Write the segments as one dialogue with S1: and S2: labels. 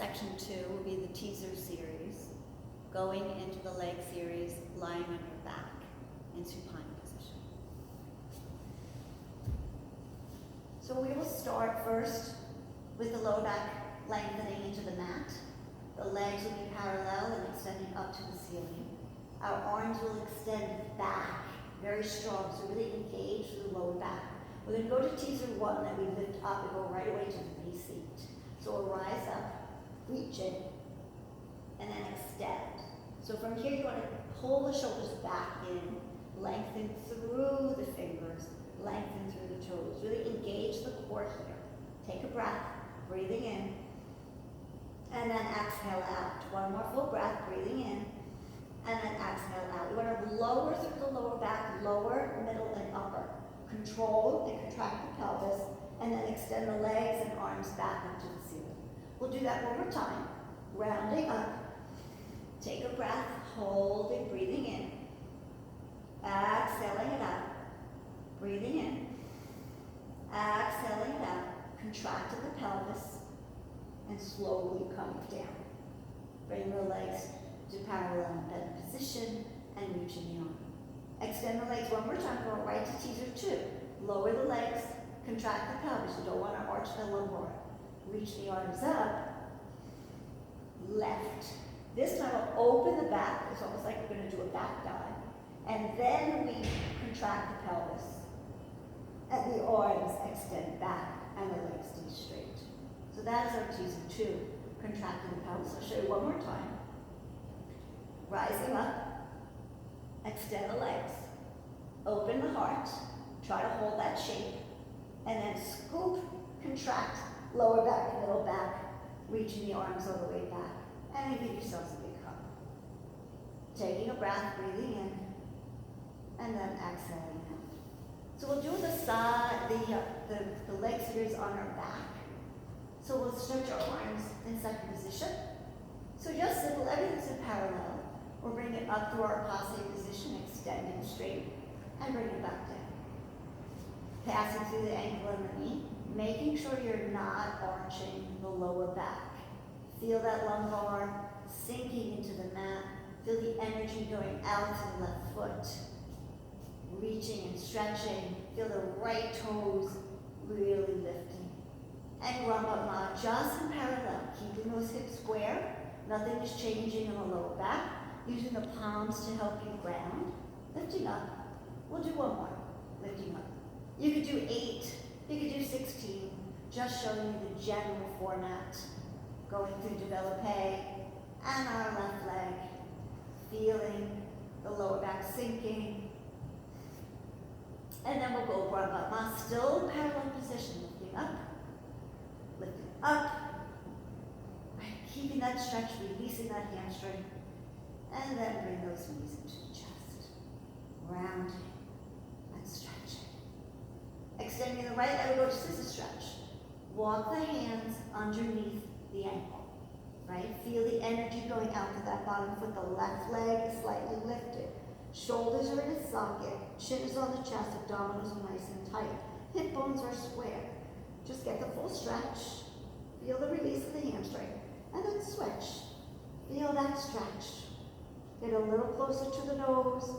S1: Section 2 will be the teaser series, going into the leg series, lying on your back in supine position. So we will start first with the lower back lengthening into the mat. The legs will be parallel and extending up to the ceiling. Our arms will extend back, very strong, so really engage the lower back. We're going to go to teaser 1, and we lift up and go right away to the knee seat. So we'll rise up, reach in, and then extend. So from here, you want to pull the shoulders back in, lengthen through the fingers, lengthen through the toes. Really engage the core here. Take a breath, breathing in, and then exhale out. One more full breath, breathing in, and then exhale out. You want to lower through the lower back, lower, middle, and upper. Control and contract the pelvis, and then extend the legs and arms back up to the ceiling. We'll do that one more time. Rounding up. Take a breath, holding, breathing in. Exhaling it out. Breathing in. Exhaling it out. Contracting the pelvis, and slowly coming down. Bring the legs to parallel in bed position and reaching the arm. Extend the legs one more time, go right to teaser 2. Lower the legs, contract the pelvis. You don't want to arch the lumbar. Reach the arms up. Left. This time we'll open the back. It's almost like we're going to do a back dive. And then we contract the pelvis. And the arms extend back and the legs stay straight. So that is our teaser 2, contracting the pelvis. I'll show you one more time. Rising up. Extend the legs, open the heart, try to hold that shape, and then scoop, contract, lower back, middle back, reaching the arms all the way back, and then give yourselves a big hug. Taking a breath, breathing in, and then exhaling out. So we'll do the side, the leg series on our back. So we'll stretch our arms in second position. So just simple, everything's in parallel. We'll bring it up through our passe position, extending straight, and bring it back down. Passing through the ankle and the knee, making sure you're not arching the lower back. Feel that lumbar sinking into the mat. Feel the energy going out to the left foot. Reaching and stretching. Feel the right toes really lifting. And Rambama, just in parallel, keeping those hips square. Nothing is changing in the lower back. Using the palms to help you ground. Lifting up. We'll do one more. Lifting up. You could do 8. You could do 16. Just showing you the general format. Going through développé and our left leg. Feeling the lower back sinking. And then we'll go Brahma. Still parallel position. Lifting up. Lifting up. Keeping that stretch, releasing that hamstring. And then bring those knees into the chest. Rounding and stretching. Extending the right leg, go to scissor stretch. Walk the hands underneath the ankle. Right? Feel the energy going out to that bottom foot. The left leg is slightly lifted. Shoulders are in a socket. Chin is on the chest. Abdominals are nice and tight. Hip bones are square. Just get the full stretch. Feel the release of the hamstring. And then switch. Feel that stretch. Get a little closer to the nose,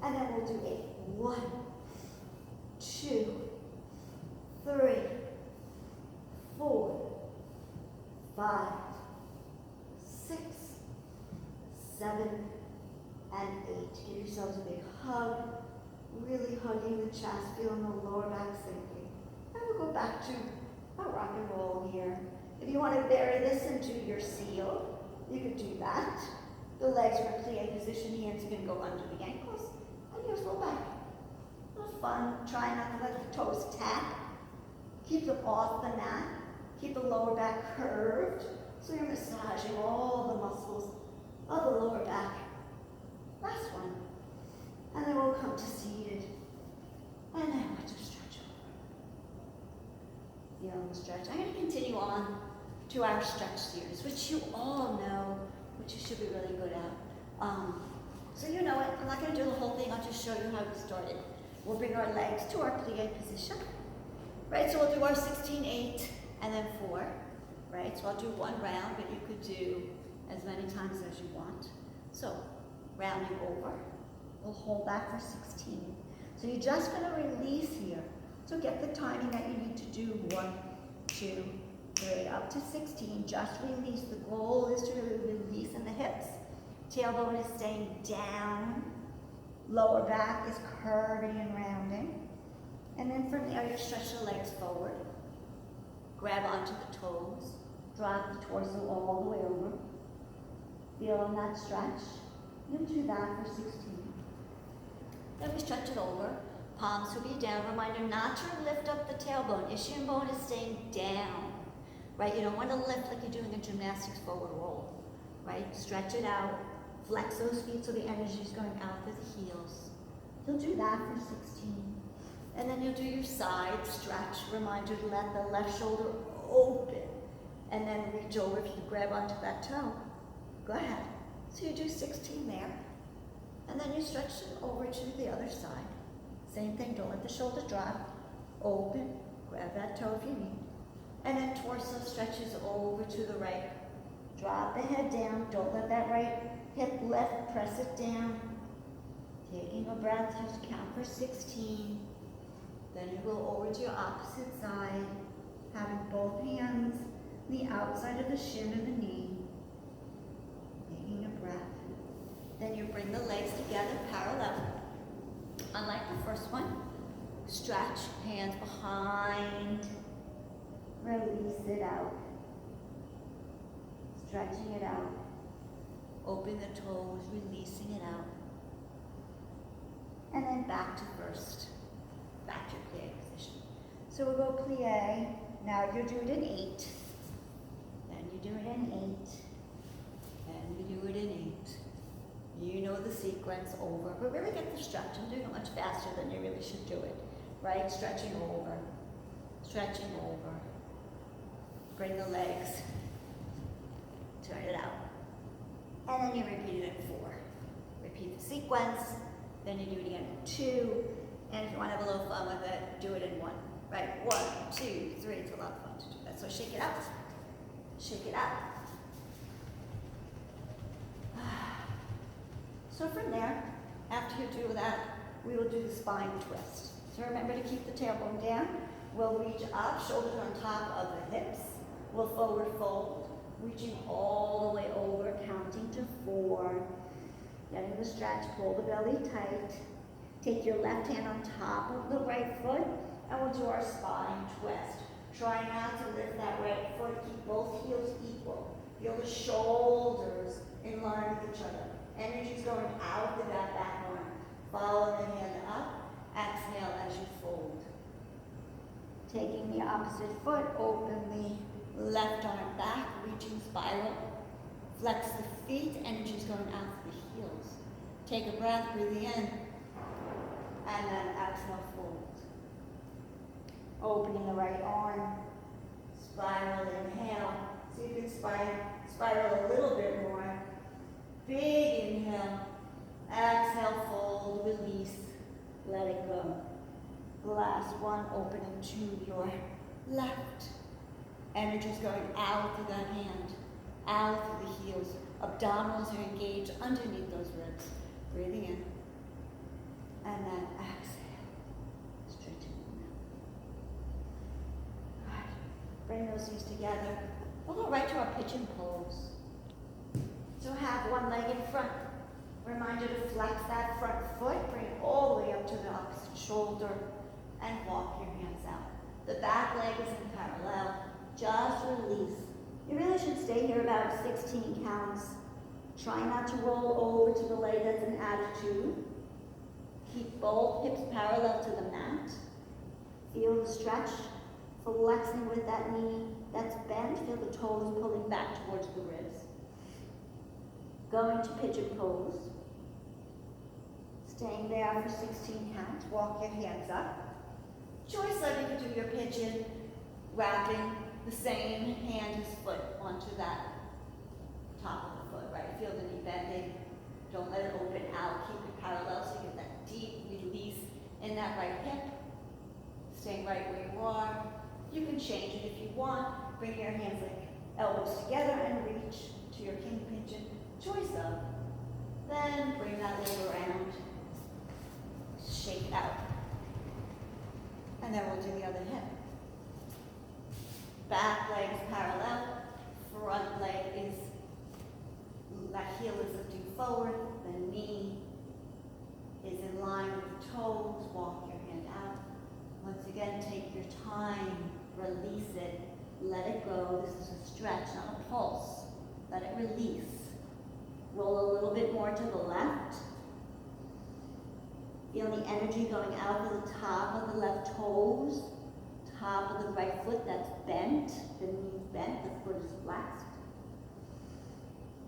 S1: and then we'll do 8. 1, 2, 3, 4, 5, 6, 7, and 8. Give yourselves a big hug, really hugging the chest, feeling the lower back sinking. And we'll go back to our rock and roll here. If you want to bury this into your seal, you could do that. The legs are in plie position, hands can go under the ankles, and here's roll back. A little fun, try not to let the toes tap. Keep them off the mat. Keep the lower back curved, so you're massaging all the muscles of the lower back. Last one. And then we'll come to seated, and then we'll just stretch over. Feel the stretch. I'm going to continue on to our stretch series, which you all know, which you should be really good at. So you know it. I'm not going to do the whole thing. I'll just show you how we started. We'll bring our legs to our plie position. Right, so we'll do our 16, 8, and then 4. Right? right? So I'll do one round, but you could do as many times as you want. So, rounding over, we'll hold that for 16. So you're just gonna release here. So get the timing that you need to do, 1, 2, 3, up to 16, just release. The goal is to really release in the hips. Tailbone is staying down, lower back is curving and rounding. And then from there, you stretch the legs forward, grab onto the toes, drop the torso all the way over. Feel that stretch. You'll do that for 16. Then we stretch it over, palms will be down. Reminder not to lift up the tailbone. Ischium bone is staying down, right? You don't want to lift like you're doing a gymnastics forward roll, right? Stretch it out, flex those feet so the energy is going out through the heels. You'll do that for 16. And then you'll do your side stretch. Reminder to let the left shoulder open and then reach over. If you grab onto that toe, go ahead. So you do 16 there. And then you stretch it over to the other side. Same thing, don't let the shoulder drop. Open, grab that toe if you need. And then torso stretches over to the right. Drop the head down, don't let that right hip lift, press it down. Taking a breath, just count for 16. Then you go over to your opposite side, having both hands the outside of the shin of the knee. Taking a breath. Then you bring the legs together parallel. Unlike the first one, stretch, hands behind, release it out. Stretching it out. Open the toes, releasing it out. And then back to first. Back to plie position. So we'll go plie. Now you do it in 8. Then you do it in 8. Then you do it in 8. You know the sequence over, but really get the stretch. I'm doing it much faster than you really should do it, right? Stretching over, stretching over. Bring the legs, turn it out. And then you repeat it in 4. Repeat the sequence, then you do it again in 2. And if you want to have a little fun with it, do it in 1, right? 1, 2, 3, it's a lot of fun to do that. So shake it out, shake it out. So from there, after you do that, we will do the spine twist. So remember to keep the tailbone down. We'll reach up, shoulders on top of the hips. We'll forward fold, reaching all the way over, counting to 4. Getting the stretch, pull the belly tight. Take your left hand on top of the right foot, and we'll do our spine twist. Try not to lift that right foot, keep both heels equal. Feel the shoulders in line with each other. Energy's going out the back arm. Follow the hand up. Exhale as you fold. Taking the opposite foot, open the left arm back, reaching spiral. Flex the feet. Energy's going out through the heels. Take a breath, breathing in. And then exhale, fold. Opening the right arm. Spiral, inhale. See if you can spiral a little bit more. Big inhale, exhale, fold, release, let it go. Last one, opening to your left. Energy's going out through that hand, out through the heels. Abdominals are engaged underneath those ribs. Breathing in, and then exhale, stretching them out. All right, bring those knees together. We'll go right to our pigeon pose. So have one leg in front. Reminder to flex that front foot, bring it all the way up to the opposite shoulder, and walk your hands out. The back leg is in parallel. Just release. You really should stay here about 16 counts. Try not to roll over to the leg that's in attitude. Keep both hips parallel to the mat. Feel the stretch, flexing with that knee that's bent. Feel the toes pulling back towards the ribs. Going to pigeon pose. Staying there for 16 counts. Walk your hands up. Choice of you can do your pigeon, wrapping the same hand as foot onto that top of the foot, right? Feel the knee bending. Don't let it open out. Keep it parallel so you get that deep release in that right hip. Staying right where you are. You can change it if you want. Bring your hands like elbows together and reach to your king pigeon choice up. Then bring that leg around, shake it out. And then we'll do the other hip. Back leg is parallel, front leg is, that heel is lifting forward, the knee is in line with the toes, walk your hand out. Once again, take your time, release it, let it go. This is a stretch, not a pulse. Let it release. Roll a little bit more to the left. Feel the energy going out of the top of the left toes, top of the right foot that's bent, the knee's bent, the foot is flexed.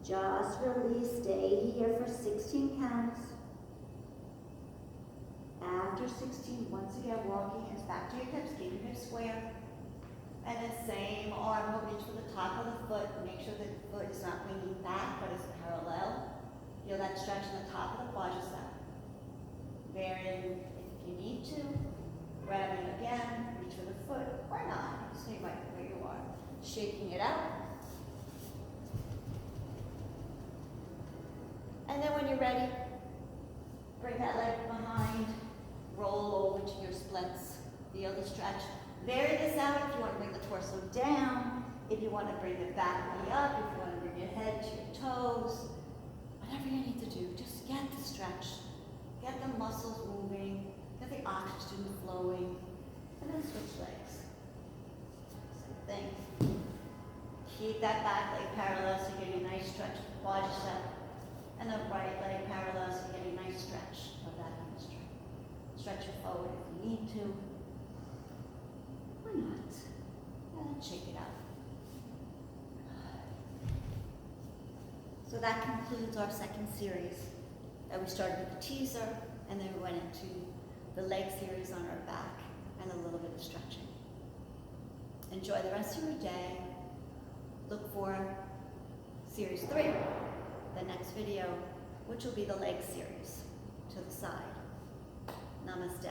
S1: Just release, stay here for 16 counts. After 16, once again, walk your hands back to your hips, keep your hips square. And then same arm will reach for the top of the foot. Make sure the foot is not leaning back, but is parallel. Feel that stretch in the top of the quadricep. Varying if you need to. Grabbing again, reach for the foot, or not. Stay right where you are. Shaking it out. And then when you're ready, bring that leg behind, roll over to your splits. Feel the stretch. Vary this out if you want to bring the torso down, if you want to bring the back knee up, if you want to bring your head to your toes. Whatever you need to do, just get the stretch. Get the muscles moving, get the oxygen flowing, and then switch legs. Same thing. Keep that back leg parallel so you get a nice stretch of the quadricep, and the right leg parallel so you get a nice stretch of that hamstring. Stretch it forward if you need to. Or not. And shake it out. So that concludes our second series. We started with the teaser, and then we went into the leg series on our back and a little bit of stretching. Enjoy the rest of your day. Look for series 3, the next video, which will be the leg series to the side. Namaste.